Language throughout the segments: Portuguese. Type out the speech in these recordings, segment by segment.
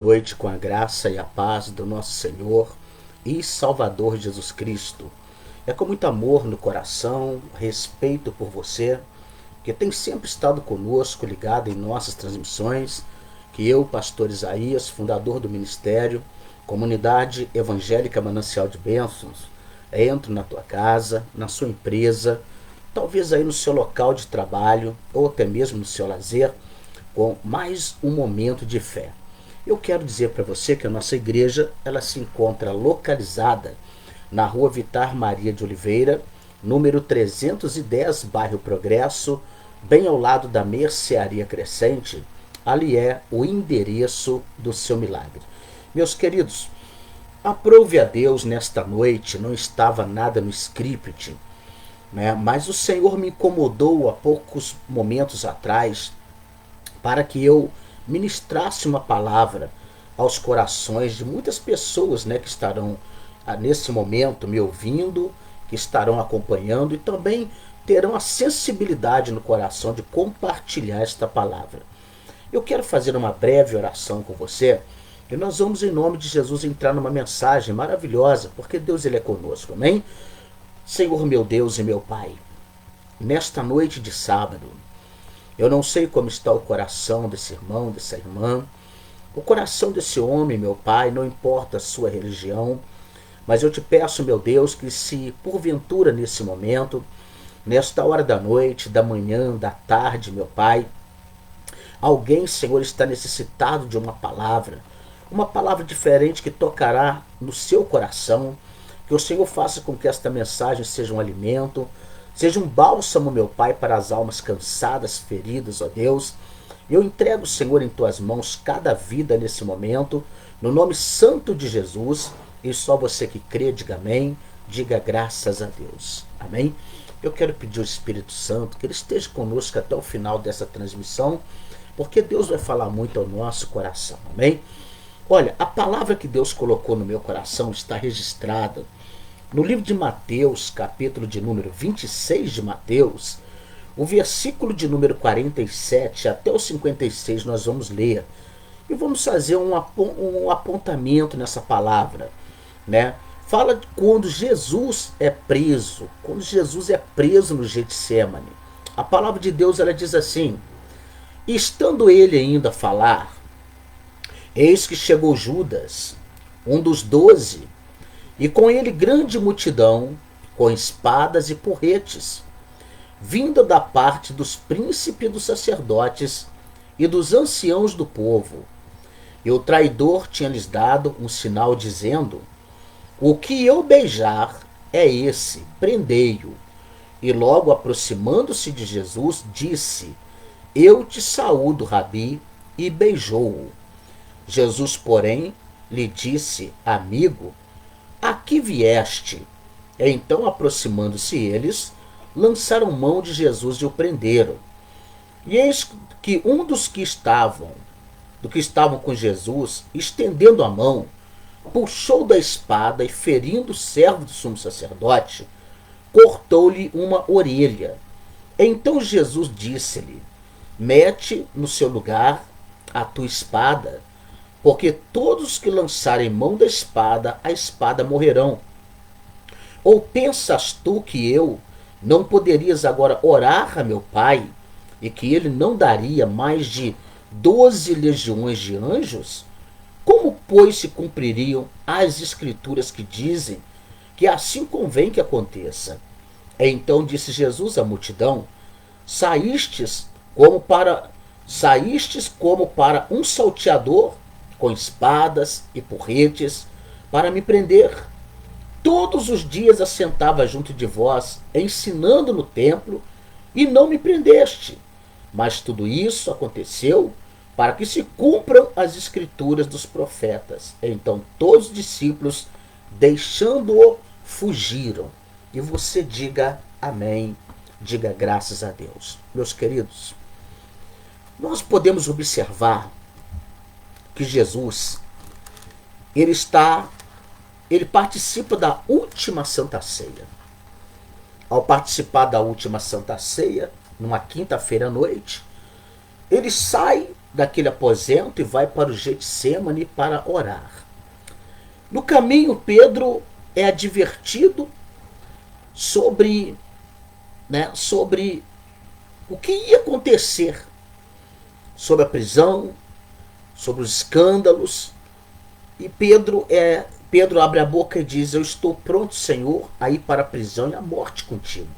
Noite com a graça e a paz do nosso Senhor e Salvador Jesus Cristo. É com muito amor no coração, respeito por você, que tem sempre estado conosco, ligado em nossas transmissões, que eu, pastor Isaías, fundador do ministério, Comunidade Evangélica Manancial de Bênçãos, entro na tua casa, na sua empresa, talvez aí no seu local de trabalho, ou até mesmo no seu lazer, com mais um momento de fé. Eu quero dizer para você que a nossa igreja ela se encontra localizada na Rua Vitar Maria de Oliveira, número 310, bairro Progresso, bem ao lado da Mercearia Crescente. Ali é o endereço do seu milagre. Meus queridos, aprove a Deus nesta noite, não estava nada no script, né? Mas o Senhor me incomodou há poucos momentos atrás para que eu ministrasse uma palavra aos corações de muitas pessoas, né, que estarão nesse momento me ouvindo, que estarão acompanhando e também terão a sensibilidade no coração de compartilhar esta palavra. Eu quero fazer uma breve oração com você e nós vamos, em nome de Jesus, entrar numa mensagem maravilhosa, porque Deus ele é conosco, amém? Senhor meu Deus e meu Pai, nesta noite de sábado, eu não sei como está o coração desse irmão, dessa irmã, o coração desse homem, meu Pai, não importa a sua religião, mas eu te peço, meu Deus, que se porventura nesse momento, nesta hora da noite, da manhã, da tarde, meu Pai, alguém, Senhor, está necessitado de uma palavra diferente que tocará no seu coração, que o Senhor faça com que esta mensagem seja um alimento, seja um bálsamo, meu Pai, para as almas cansadas, feridas, ó Deus. Eu entrego, Senhor, em tuas mãos cada vida nesse momento, no nome santo de Jesus, e só você que crê, diga amém, diga graças a Deus. Amém? Eu quero pedir ao Espírito Santo que ele esteja conosco até o final dessa transmissão, porque Deus vai falar muito ao nosso coração. Amém? Olha, a palavra que Deus colocou no meu coração está registrada no livro de Mateus, capítulo de número 26 de Mateus, o versículo de número 47 até o 56 nós vamos ler. E vamos fazer um apontamento nessa palavra, né? Fala de quando Jesus é preso, no Getsemane. A palavra de Deus ela diz assim: estando ele ainda a falar, eis que chegou Judas, um dos 12, e com ele grande multidão, com espadas e porretes, vinda da parte dos príncipes dos sacerdotes e dos anciãos do povo. E o traidor tinha-lhes dado um sinal, dizendo: o que eu beijar é esse, prendei-o. E logo aproximando-se de Jesus, disse: eu te saúdo, Rabi, e beijou-o. Jesus, porém, lhe disse: amigo, a que vieste? Então, aproximando-se eles, lançaram mão de Jesus e o prenderam. E eis que um dos que estavam com Jesus, estendendo a mão, puxou da espada e, ferindo o servo do sumo sacerdote, cortou-lhe uma orelha. Então Jesus disse-lhe: mete no seu lugar a tua espada, porque todos que lançarem mão da espada, a espada morrerão. Ou pensas tu que eu não poderias agora orar a meu Pai, e que ele não daria mais de 12 legiões de anjos? Como, pois, se cumpririam as escrituras que dizem que assim convém que aconteça? Então disse Jesus à multidão: saístes como para um salteador, com espadas e porretes, para me prender. Todos os dias assentava junto de vós, ensinando no templo, e não me prendeste. Mas tudo isso aconteceu para que se cumpram as escrituras dos profetas. Então todos os discípulos, deixando-o, fugiram. E você diga amém, diga graças a Deus. Meus queridos, nós podemos observar que Jesus, ele participa da última Santa Ceia. Ao participar da última Santa Ceia, numa quinta-feira à noite, ele sai daquele aposento e vai para o Getsêmani para orar. No caminho, Pedro é advertido sobre o que ia acontecer, sobre a prisão, sobre os escândalos. E Pedro abre a boca e diz: eu estou pronto, Senhor, a ir para a prisão e a morte contigo.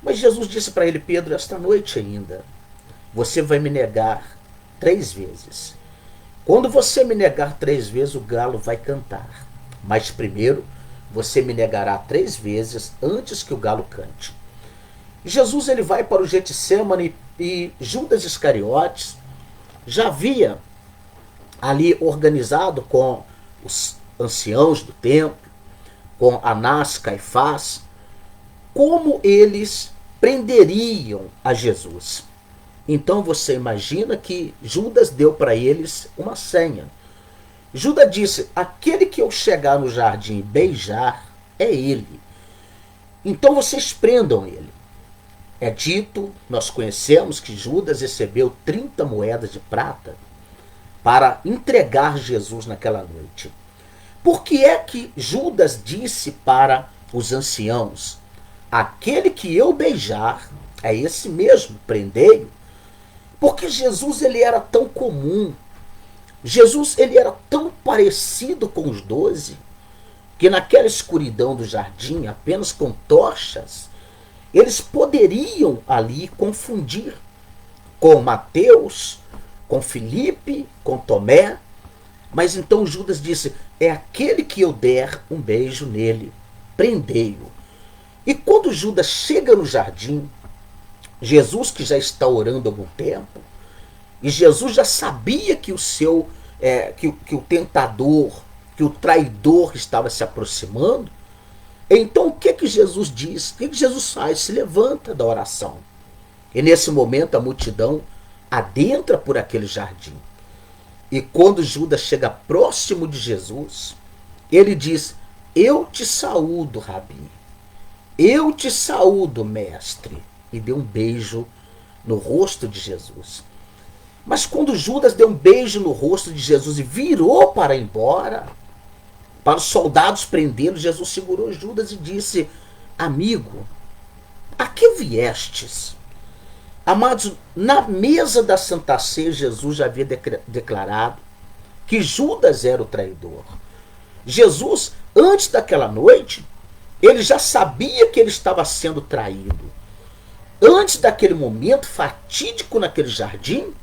Mas Jesus disse para ele: Pedro, esta noite ainda você vai me negar 3 vezes. Quando você me negar 3 vezes, o galo vai cantar. Mas primeiro você me negará 3 vezes antes que o galo cante. Jesus ele vai para o Getsêmani e Judas Iscariotes já havia ali organizado com os anciãos do templo, com Anás, Caifás, como eles prenderiam a Jesus. Então você imagina que Judas deu para eles uma senha. Judas disse: aquele que eu chegar no jardim e beijar é ele. Então vocês prendam ele. É dito, nós conhecemos que Judas recebeu 30 moedas de prata para entregar Jesus naquela noite. Por que é que Judas disse para os anciãos: aquele que eu beijar é esse mesmo, prendei-o? Porque Jesus ele era tão comum, Jesus ele era tão parecido com os 12, que naquela escuridão do jardim, apenas com tochas, eles poderiam ali confundir com Mateus, com Filipe, com Tomé. Mas então Judas disse: é aquele que eu der um beijo nele, prendei-o. E quando Judas chega no jardim, Jesus que já está orando há algum tempo, e Jesus já sabia que que o tentador, que o traidor estava se aproximando. Então o que Jesus diz? O que Jesus faz? Se levanta da oração. E nesse momento a multidão adentra por aquele jardim. E quando Judas chega próximo de Jesus, ele diz: eu te saúdo, Rabi. Eu te saúdo, mestre. E deu um beijo no rosto de Jesus. Mas quando Judas deu um beijo no rosto de Jesus e virou para ir embora, para os soldados prendê-lo, Jesus segurou Judas e disse: amigo, a que viestes? Amados, na mesa da Santa Ceia, Jesus já havia declarado que Judas era o traidor. Jesus, antes daquela noite, ele já sabia que ele estava sendo traído. Antes daquele momento fatídico naquele jardim,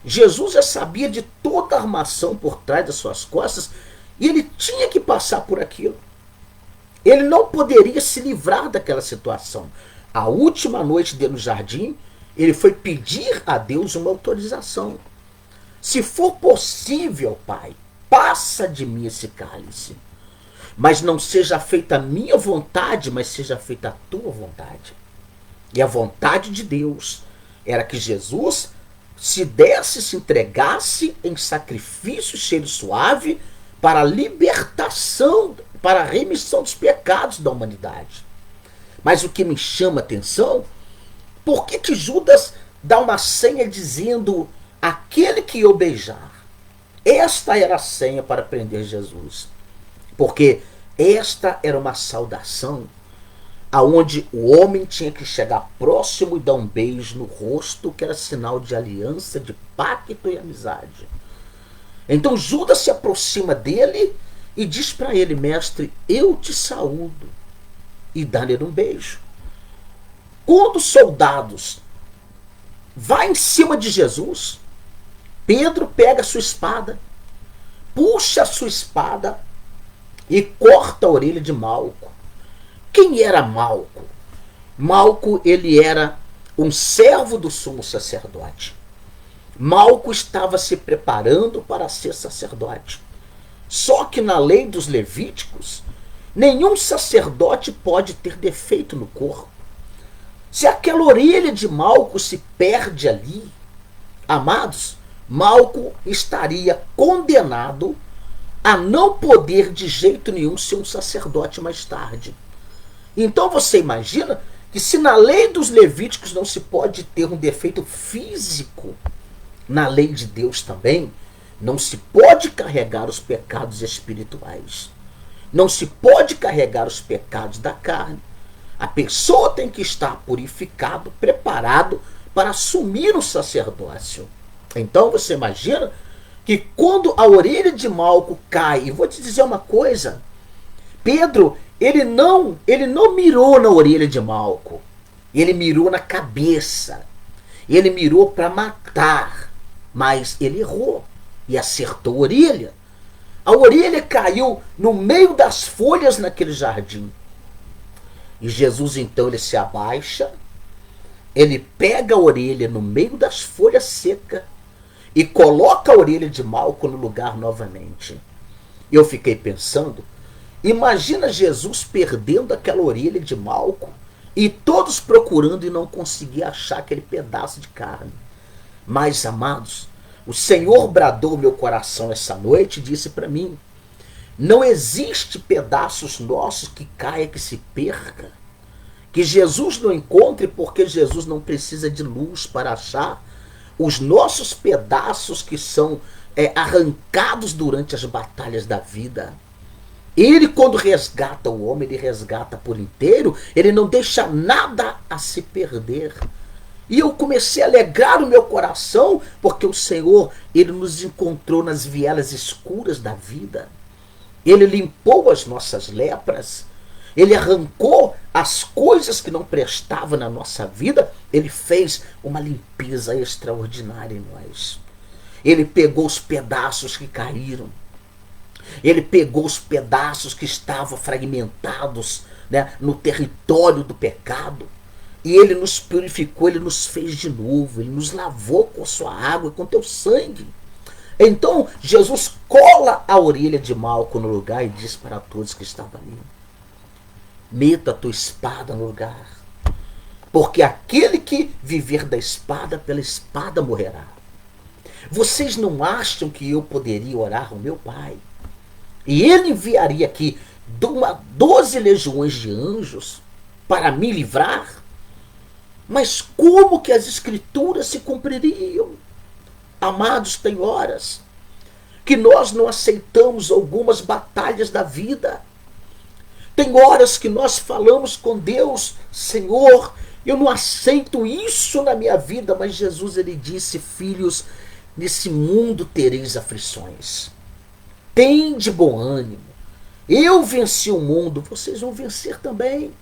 Jesus já sabia de toda a armação por trás das suas costas e ele tinha que passar por aquilo. Ele não poderia se livrar daquela situação. A última noite dele no jardim, ele foi pedir a Deus uma autorização. Se for possível, Pai, passa de mim esse cálice. Mas não seja feita a minha vontade, mas seja feita a tua vontade. E a vontade de Deus era que Jesus se desse, se entregasse em sacrifício cheiro suave para a libertação, para a remissão dos pecados da humanidade. Mas o que me chama a atenção, por que Judas dá uma senha dizendo: aquele que eu beijar? Esta era a senha para prender Jesus. Porque esta era uma saudação aonde o homem tinha que chegar próximo e dar um beijo no rosto, que era sinal de aliança, de pacto e amizade. Então Judas se aproxima dele e diz para ele: mestre, eu te saúdo, e dá-lhe um beijo. Quando os soldados vão em cima de Jesus, Pedro pega a sua espada, puxa a sua espada e corta a orelha de Malco. Quem era Malco? Malco, ele era um servo do sumo sacerdote. Malco estava se preparando para ser sacerdote. Só que na lei dos levíticos, nenhum sacerdote pode ter defeito no corpo. Se aquela orelha de Malco se perde ali, amados, Malco estaria condenado a não poder de jeito nenhum ser um sacerdote mais tarde. Então você imagina que se na lei dos levíticos não se pode ter um defeito físico na lei de Deus também, não se pode carregar os pecados espirituais. Não se pode carregar os pecados da carne. A pessoa tem que estar purificado, preparado para assumir o sacerdócio. Então você imagina que quando a orelha de Malco cai, e vou te dizer uma coisa, Pedro, ele não mirou na orelha de Malco, ele mirou na cabeça, ele mirou para matar, mas ele errou e acertou a orelha. A orelha caiu no meio das folhas naquele jardim. E Jesus então ele se abaixa, ele pega a orelha no meio das folhas secas e coloca a orelha de Malco no lugar novamente. Eu fiquei pensando, imagina Jesus perdendo aquela orelha de Malco e todos procurando e não conseguir achar aquele pedaço de carne. Mas, amados, o Senhor bradou meu coração essa noite e disse para mim, não existe pedaços nossos que caia, que se perca, que Jesus não encontre, porque Jesus não precisa de luz para achar os nossos pedaços que são arrancados durante as batalhas da vida. Ele, quando resgata o homem, ele resgata por inteiro, ele não deixa nada a se perder. E eu comecei a alegrar o meu coração, porque o Senhor, ele nos encontrou nas vielas escuras da vida. Ele limpou as nossas lepras. Ele arrancou as coisas que não prestavam na nossa vida. Ele fez uma limpeza extraordinária em nós. Ele pegou os pedaços que caíram. Ele pegou os pedaços que estavam fragmentados, né, no território do pecado. E ele nos purificou, ele nos fez de novo. Ele nos lavou com a sua água e com teu sangue. Então Jesus cola a orelha de Malco no lugar e diz para todos que estavam ali, meta a tua espada no lugar, porque aquele que viver da espada, pela espada morrerá. Vocês não acham que eu poderia orar ao meu Pai e ele enviaria aqui 12 legiões de anjos para me livrar? Mas como que as escrituras se cumpririam? Amados, tem horas que nós não aceitamos algumas batalhas da vida. Tem horas que nós falamos com Deus, Senhor, eu não aceito isso na minha vida, mas Jesus, ele disse, filhos, nesse mundo tereis aflições. Tende bom ânimo. Eu venci o mundo, vocês vão vencer também.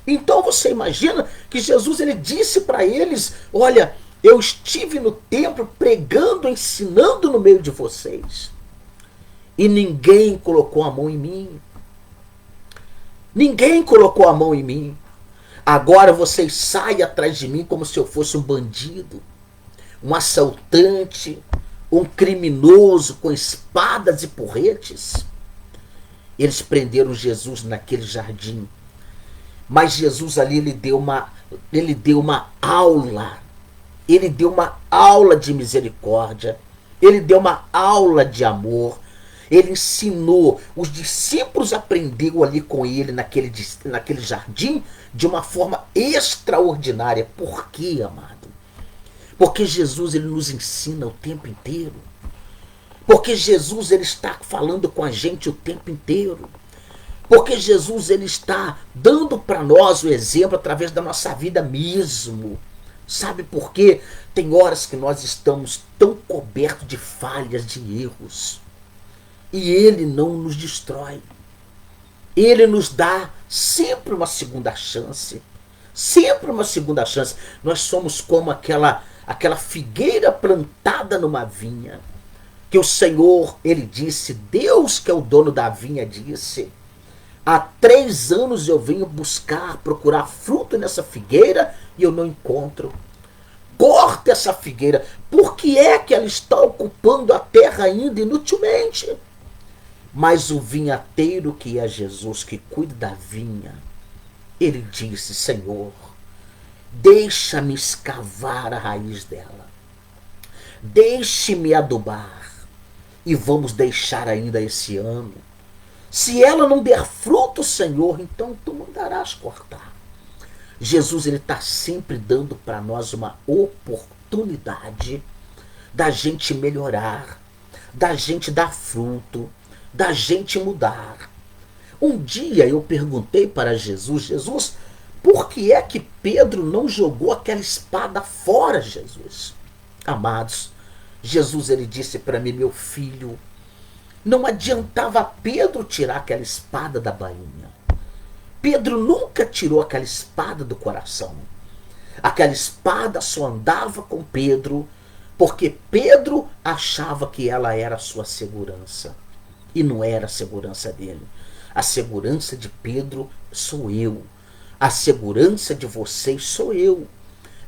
Então você imagina que Jesus, ele disse para eles, olha, eu estive no templo pregando, ensinando no meio de vocês. E ninguém colocou a mão em mim. Ninguém colocou a mão em mim. Agora vocês saem atrás de mim como se eu fosse um bandido, um assaltante, um criminoso com espadas e porretes. Eles prenderam Jesus naquele jardim. Mas Jesus ali, ele deu uma aula. Ele deu uma aula de misericórdia. Ele deu uma aula de amor. Ele ensinou. Os discípulos aprenderam ali com ele naquele jardim de uma forma extraordinária. Por quê, amado? Porque Jesus, ele nos ensina o tempo inteiro. Porque Jesus, ele está falando com a gente o tempo inteiro. Porque Jesus, ele está dando para nós o exemplo através da nossa vida mesmo. Sabe por quê? Tem horas que nós estamos tão cobertos de falhas, de erros. E ele não nos destrói. Ele nos dá sempre uma segunda chance. Sempre uma segunda chance. Nós somos como aquela figueira plantada numa vinha. Que o Senhor, ele disse, Deus que é o dono da vinha disse, há 3 anos eu venho procurar fruto nessa figueira e eu não encontro. Corta essa figueira. Por que é que ela está ocupando a terra ainda inutilmente? Mas o vinhateiro, que é Jesus, que cuida da vinha, ele disse, Senhor, deixa-me escavar a raiz dela. Deixe-me adubar. E vamos deixar ainda esse ano. Se ela não der fruto, Senhor, então tu mandarás cortar. Jesus, ele está sempre dando para nós uma oportunidade da gente melhorar, da gente dar fruto, da gente mudar. Um dia eu perguntei para Jesus: Jesus, por que é que Pedro não jogou aquela espada fora, Jesus? Amados, Jesus ele disse para mim: meu filho, não adiantava Pedro tirar aquela espada da bainha. Pedro nunca tirou aquela espada do coração. Aquela espada só andava com Pedro porque Pedro achava que ela era a sua segurança. E não era a segurança dele. A segurança de Pedro sou eu. A segurança de vocês sou eu.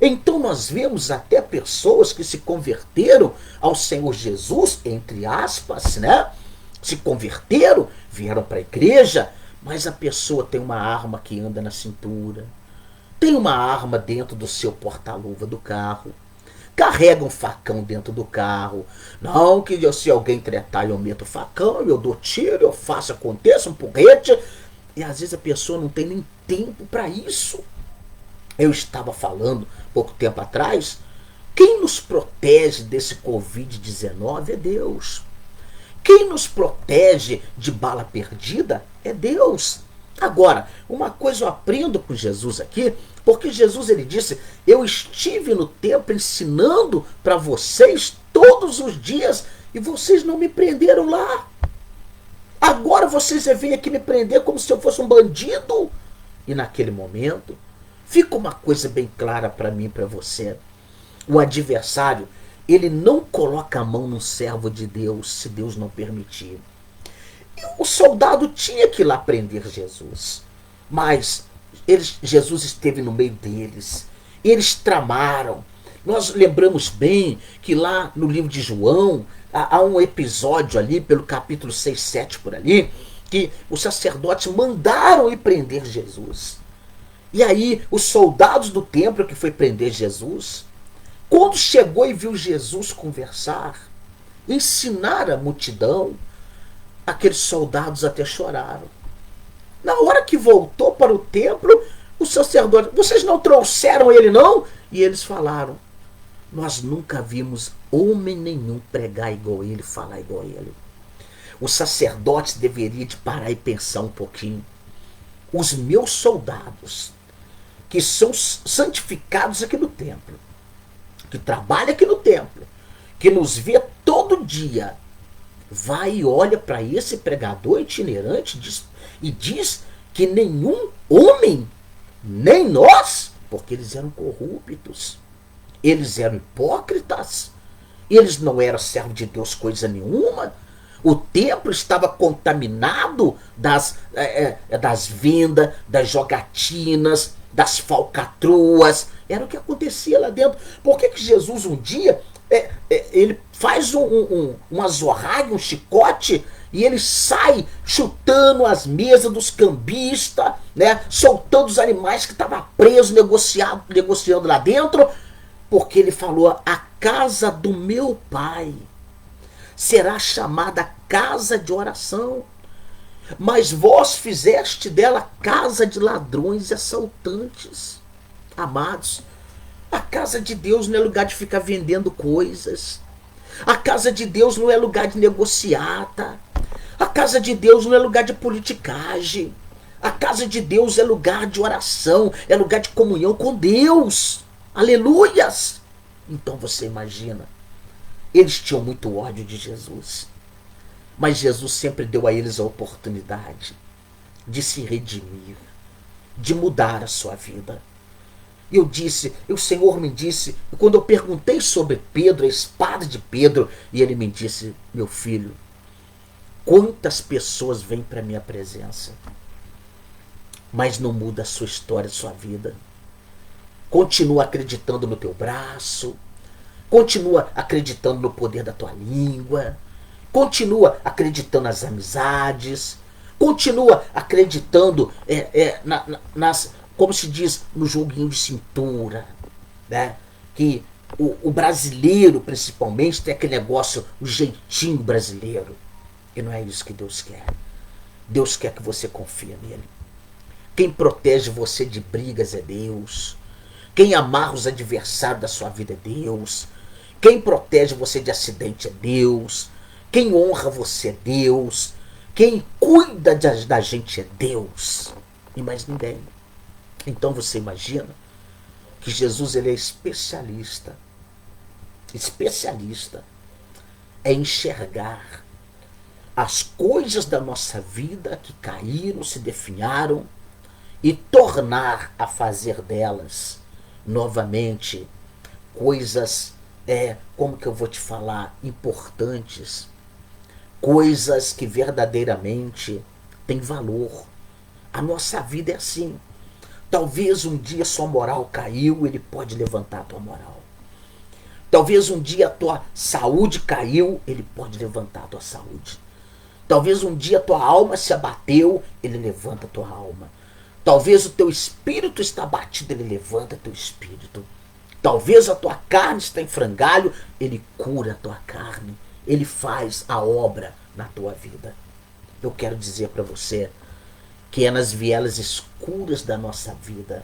Então nós vemos até pessoas que se converteram ao Senhor Jesus, entre aspas, né? Se converteram, vieram para a igreja, mas a pessoa tem uma arma que anda na cintura, tem uma arma dentro do seu porta-luva do carro, carrega um facão dentro do carro. Não que se alguém tretar eu meto o facão, eu dou tiro, eu faço, aconteça um porrete. E às vezes a pessoa não tem nem tempo para isso. Eu estava falando pouco tempo atrás, quem nos protege desse Covid-19 é Deus. Quem nos protege de bala perdida é Deus. Agora, uma coisa eu aprendo com Jesus aqui, porque Jesus ele disse: eu estive no templo ensinando para vocês todos os dias e vocês não me prenderam lá. Agora vocês vêm aqui me prender como se eu fosse um bandido. E naquele momento, fica uma coisa bem clara para mim e para você. O adversário, ele não coloca a mão no servo de Deus se Deus não permitir. E o soldado tinha que ir lá prender Jesus. Mas Jesus esteve no meio deles. Eles tramaram. Nós lembramos bem que lá no livro de João, há um episódio ali, pelo capítulo 6, 7 por ali, que os sacerdotes mandaram ir prender Jesus. E aí os soldados do templo que foi prender Jesus, quando chegou e viu Jesus conversar, ensinar a multidão, aqueles soldados até choraram. Na hora que voltou para o templo, os sacerdotes: vocês não trouxeram ele não? E eles falaram: nós nunca vimos homem nenhum pregar igual ele, falar igual ele. Os sacerdotes deveriam de parar e pensar um pouquinho. Os meus soldados, que são santificados aqui no templo, que trabalha aqui no templo, que nos vê todo dia, vai e olha para esse pregador itinerante e diz que nenhum homem, nem nós, porque eles eram corruptos, eles eram hipócritas, eles não eram servo de Deus coisa nenhuma. O templo estava contaminado das vendas, das jogatinas, das falcatruas. Era o que acontecia lá dentro. Por que Jesus um dia ele faz uma zorraga, um chicote, e ele sai chutando as mesas dos cambistas, né, soltando os animais que estavam presos, negociando lá dentro, porque ele falou: a casa do meu pai será chamada casa de oração, mas vós fizeste dela casa de ladrões e assaltantes. Amados, a casa de Deus não é lugar de ficar vendendo coisas. A casa de Deus não é lugar de negociata. A casa de Deus não é lugar de politicagem. A casa de Deus é lugar de oração, é lugar de comunhão com Deus. Aleluias! Então você imagina, eles tinham muito ódio de Jesus, mas Jesus sempre deu a eles a oportunidade de se redimir, de mudar a sua vida. Eu disse, o Senhor me disse, quando eu perguntei sobre Pedro, a espada de Pedro, e ele me disse: meu filho, quantas pessoas vêm para a minha presença, mas não muda a sua história, a sua vida. Continua acreditando no teu braço, continua acreditando no poder da tua língua, continua acreditando nas amizades, continua acreditando nas, como se diz, no joguinho de cintura, né? Que o brasileiro, principalmente, tem aquele negócio, o jeitinho brasileiro. E não é isso que Deus quer. Deus quer que você confie nele. Quem protege você de brigas é Deus. Quem amarra os adversários da sua vida é Deus. Quem protege você de acidente é Deus. Quem honra você é Deus. Quem cuida da gente é Deus. E mais ninguém. Então você imagina que Jesus ele é especialista. Especialista é enxergar as coisas da nossa vida que caíram, se definharam e tornar a fazer delas novamente coisas, como que eu vou te falar, importantes, coisas que verdadeiramente têm valor. A nossa vida é assim. Talvez um dia sua moral caiu, ele pode levantar a tua moral. Talvez um dia a tua saúde caiu, ele pode levantar a tua saúde. Talvez um dia a tua alma se abateu, ele levanta a tua alma. Talvez o teu espírito está abatido, ele levanta teu espírito. Talvez a tua carne está em frangalho, ele cura a tua carne. Ele faz a obra na tua vida. Eu quero dizer para você que é nas vielas escuras da nossa vida,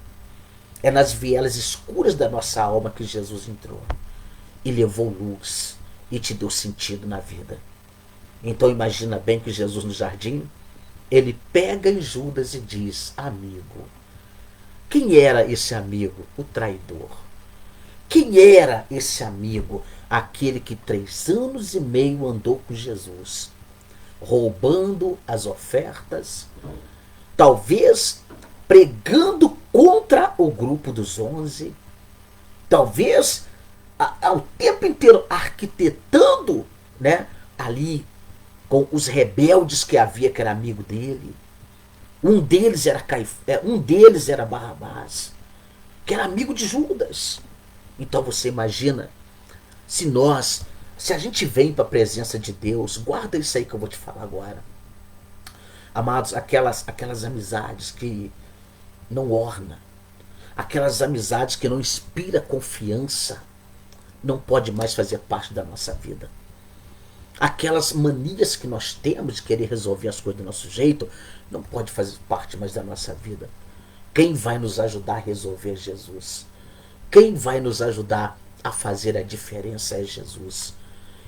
é nas vielas escuras da nossa alma que Jesus entrou e levou luz e te deu sentido na vida. Então imagina bem que Jesus no jardim, ele pega em Judas e diz: amigo. Quem era esse amigo? O traidor. Quem era esse amigo? Aquele que 3 anos e meio andou com Jesus, roubando as ofertas, talvez pregando contra o grupo dos 11, talvez ao tempo inteiro arquitetando, né, ali com os rebeldes que havia, que era amigo dele. Um deles era Barrabás, que era amigo de Judas. Então você imagina, se a gente vem para a presença de Deus, guarda isso aí que eu vou te falar agora. Amados, aquelas amizades que não orna, aquelas amizades que não inspira confiança, não pode mais fazer parte da nossa vida. Aquelas manias que nós temos de querer resolver as coisas do nosso jeito, não pode fazer parte mais da nossa vida. Quem vai nos ajudar a resolver é Jesus. Quem vai nos ajudar a fazer a diferença é Jesus.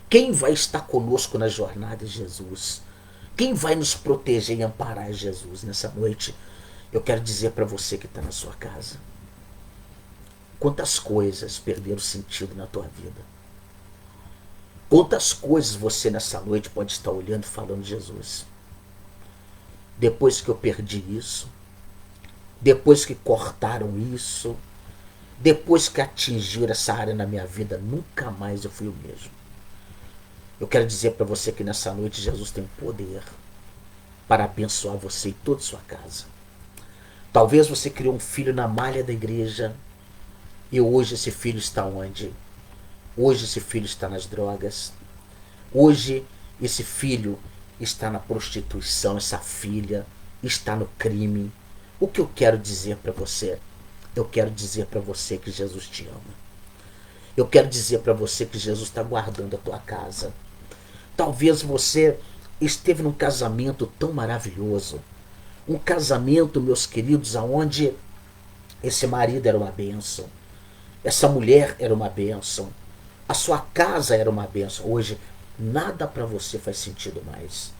Quem vai estar conosco na jornada é Jesus. Quem vai nos proteger e amparar é Jesus. Nessa noite, eu quero dizer para você que está na sua casa: quantas coisas perderam sentido na tua vida. Quantas coisas você nessa noite pode estar olhando e falando: Jesus, depois que eu perdi isso, depois que cortaram isso, depois que atingiram essa área na minha vida, nunca mais eu fui o mesmo. Eu quero dizer para você que nessa noite Jesus tem poder para abençoar você e toda a sua casa. Talvez você criou um filho na malha da igreja e hoje esse filho está onde? Hoje esse filho está nas drogas. Hoje esse filho está na prostituição, essa filha está no crime. O que eu quero dizer para você? Eu quero dizer para você que Jesus te ama. Eu quero dizer para você que Jesus está guardando a tua casa. Talvez você esteve num casamento tão maravilhoso. Um casamento, meus queridos, aonde esse marido era uma bênção. Essa mulher era uma bênção. A sua casa era uma bênção. Hoje, nada para você faz sentido mais.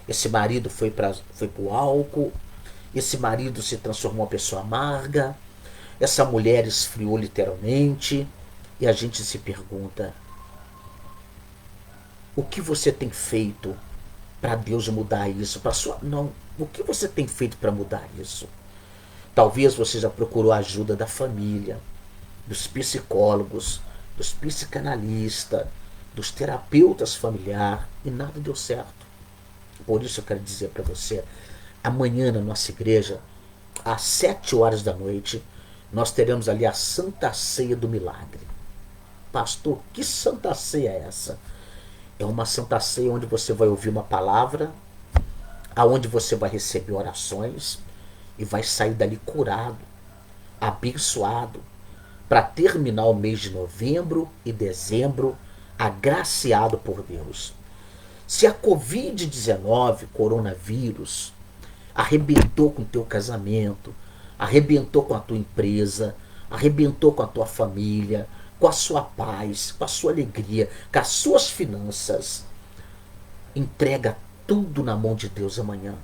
Esse marido foi para o álcool. Esse marido se transformou em uma pessoa amarga. Essa mulher esfriou literalmente. E a gente se pergunta: o que você tem feito para Deus mudar isso? Não. O que você tem feito para mudar isso? Talvez você já procurou a ajuda da família, dos psicólogos, dos psicanalistas, dos terapeutas familiares, e nada deu certo. Por isso eu quero dizer para você: amanhã na nossa igreja, às 7 horas da noite, nós teremos ali a Santa Ceia do Milagre. Pastor, que Santa Ceia é essa? É uma Santa Ceia onde você vai ouvir uma palavra, aonde você vai receber orações e vai sair dali curado, abençoado, para terminar o mês de novembro e dezembro agraciado por Deus. Se a Covid-19, coronavírus, arrebentou com o teu casamento, arrebentou com a tua empresa, arrebentou com a tua família, com a sua paz, com a sua alegria, com as suas finanças. Entrega tudo na mão de Deus amanhã.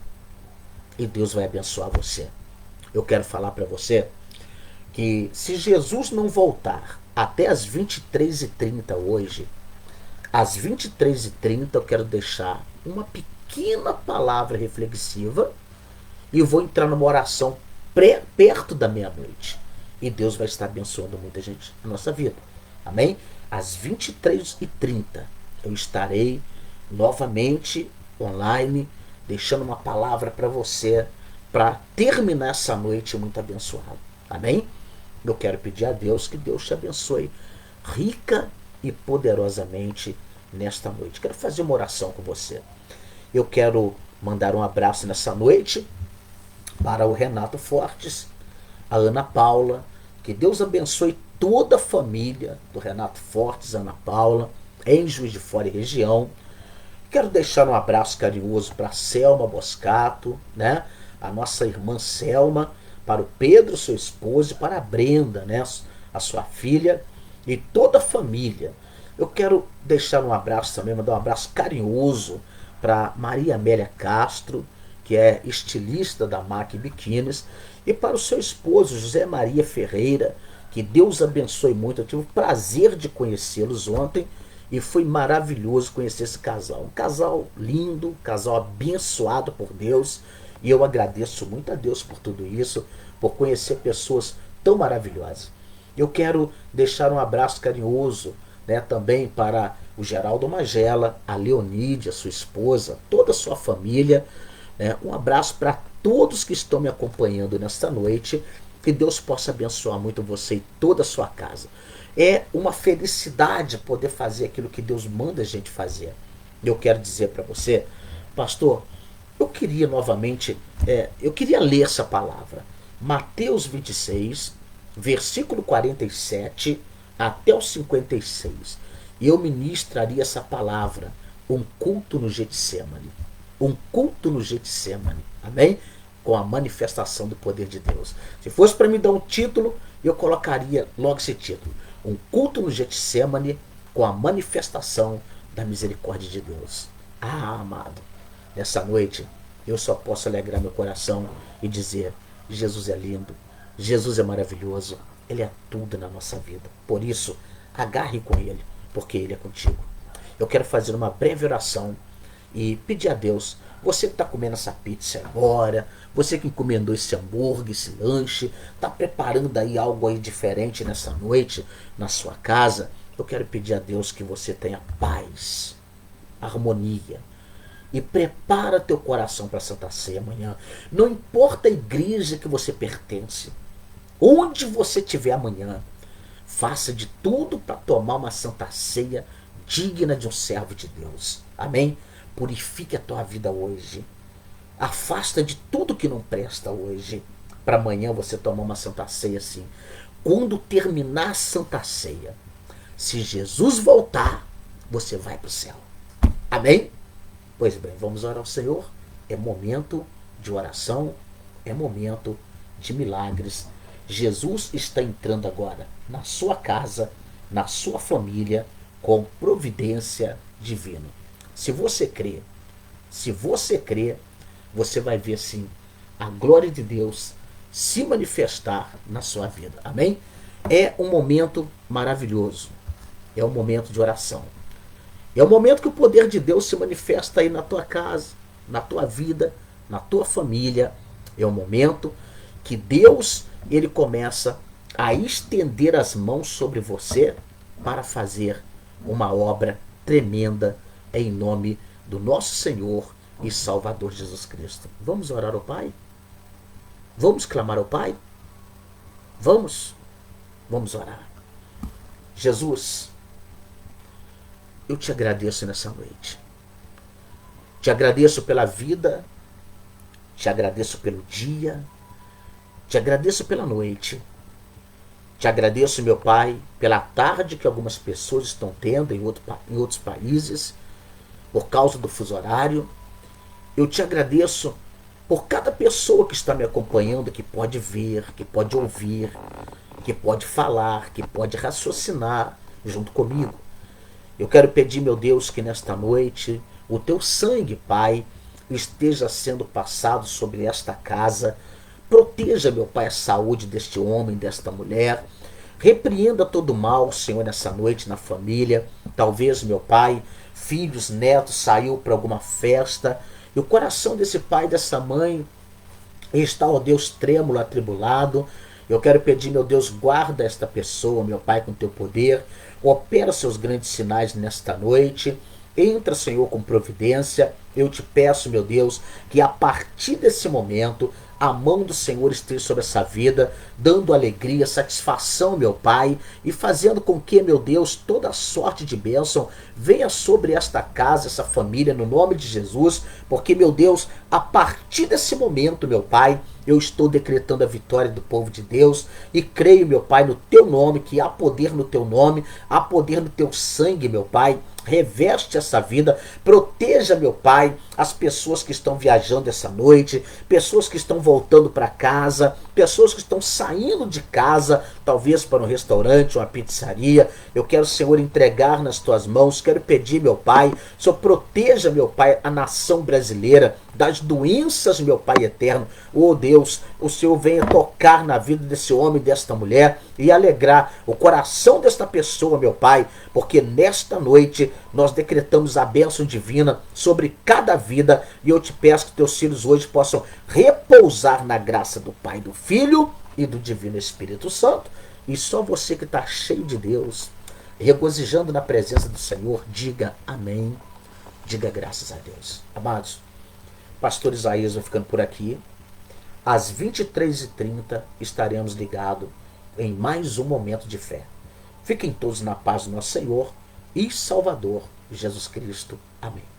E Deus vai abençoar você. Eu quero falar para você que se Jesus não voltar até as 23h30 hoje, às 23h30 eu quero deixar uma pequena palavra reflexiva e vou entrar numa oração perto da meia-noite. E Deus vai estar abençoando muita gente na nossa vida. Amém? Às 23h30 eu estarei novamente online, deixando uma palavra para você, para terminar essa noite muito abençoada. Amém? Eu quero pedir a Deus que Deus te abençoe rica e poderosamente nesta noite. Quero fazer uma oração com você. Eu quero mandar um abraço nessa noite para o Renato Fortes, a Ana Paula. Que Deus abençoe toda a família do Renato Fortes, Ana Paula, em Juiz de Fora e região. Quero deixar um abraço carinhoso para a Selma Boscato, né? A nossa irmã Selma, para o Pedro, seu esposo, e para a Brenda, né? A sua filha, e toda a família. Eu quero deixar um abraço também, mandar um abraço carinhoso para Maria Amélia Castro, que é estilista da MAC Biquínis, e para o seu esposo, José Maria Ferreira, que Deus abençoe muito. Eu tive o prazer de conhecê-los ontem e foi maravilhoso conhecer esse casal. Um casal lindo, um casal abençoado por Deus, e eu agradeço muito a Deus por tudo isso, por conhecer pessoas tão maravilhosas. Eu quero deixar um abraço carinhoso, né, também para o Geraldo Magela, a Leonídia, sua esposa, toda a sua família. Um abraço para todos que estão me acompanhando nesta noite. Que Deus possa abençoar muito você e toda a sua casa. É uma felicidade poder fazer aquilo que Deus manda a gente fazer. Eu quero dizer para você, pastor, eu queria novamente, eu queria ler essa palavra. Mateus 26, versículo 47 até o 56. E eu ministraria essa palavra, um culto no Getsemane. Um culto no Getsemane. Amém? Com a manifestação do poder de Deus. Se fosse para me dar um título, eu colocaria logo esse título. Um culto no Getsemane com a manifestação da misericórdia de Deus. Ah, amado, nessa noite eu só posso alegrar meu coração e dizer: Jesus é lindo, Jesus é maravilhoso, Ele é tudo na nossa vida. Por isso, agarre com Ele, porque Ele é contigo. Eu quero fazer uma breve oração e pedir a Deus, você que está comendo essa pizza agora, você que encomendou esse hambúrguer, esse lanche, está preparando aí algo aí diferente nessa noite, na sua casa, eu quero pedir a Deus que você tenha paz, harmonia, e prepara teu coração para a Santa Ceia amanhã. Não importa a igreja que você pertence, onde você estiver amanhã, faça de tudo para tomar uma Santa Ceia digna de um servo de Deus. Amém? Purifique a tua vida hoje. Afasta de tudo que não presta hoje, para amanhã você tomar uma Santa Ceia assim. Quando terminar a Santa Ceia, se Jesus voltar, você vai para o céu. Amém? Pois bem, vamos orar ao Senhor. É momento de oração, é momento de milagres. Jesus está entrando agora na sua casa, na sua família, com providência divina. Se você crê, você vai ver sim a glória de Deus se manifestar na sua vida. Amém? É um momento maravilhoso. É um momento de oração. É o momento que o poder de Deus se manifesta aí na tua casa, na tua vida, na tua família. É o momento que Deus, ele começa a estender as mãos sobre você para fazer uma obra tremenda em nome do nosso Senhor e Salvador Jesus Cristo. Vamos orar ao Pai? Vamos clamar ao Pai? Vamos orar. Jesus, eu te agradeço nessa noite. Te agradeço pela vida, te agradeço pelo dia, te agradeço pela noite. Te agradeço, meu Pai, pela tarde que algumas pessoas estão tendo em outros países, por causa do fuso horário. Eu te agradeço por cada pessoa que está me acompanhando, que pode ver, que pode ouvir, que pode falar, que pode raciocinar junto comigo. Eu quero pedir, meu Deus, que nesta noite o teu sangue, Pai, esteja sendo passado sobre esta casa. Proteja, meu Pai, a saúde deste homem, desta mulher. Repreenda todo mal, Senhor, nessa noite na família. Talvez, meu Pai, filhos, netos, saiu para alguma festa. E o coração desse pai, dessa mãe, está, ó Deus, trêmulo, atribulado. Eu quero pedir, meu Deus, guarda esta pessoa, meu Pai, com teu poder. Opera seus grandes sinais nesta noite. Entra, Senhor, com providência. Eu te peço, meu Deus, que a partir desse momento a mão do Senhor esteja sobre essa vida, dando alegria, satisfação, meu Pai, e fazendo com que, meu Deus, toda sorte de bênção venha sobre esta casa, essa família, no nome de Jesus, porque, meu Deus, a partir desse momento, meu Pai, eu estou decretando a vitória do povo de Deus e creio, meu Pai, no teu nome, que há poder no teu nome, há poder no teu sangue, meu Pai. Reveste essa vida, proteja, meu Pai, as pessoas que estão viajando essa noite, pessoas que estão voltando para casa, pessoas que estão saindo de casa, talvez para um restaurante, uma pizzaria. Eu quero, Senhor, entregar nas tuas mãos, quero pedir, meu Pai, Senhor, proteja, meu Pai, a nação brasileira das doenças, meu Pai eterno. Oh Deus, o Senhor venha tocar na vida desse homem, desta mulher e alegrar o coração desta pessoa, meu Pai, porque nesta noite nós decretamos a bênção divina sobre cada vida e eu te peço que teus filhos hoje possam repousar na graça do Pai, do Filho e do Divino Espírito Santo. E só você que está cheio de Deus, regozijando na presença do Senhor, diga amém, diga graças a Deus. Amados, Pastor Isaías vai ficando por aqui. Às 23h30 estaremos ligados em mais um momento de fé. Fiquem todos na paz do nosso Senhor e Salvador Jesus Cristo. Amém.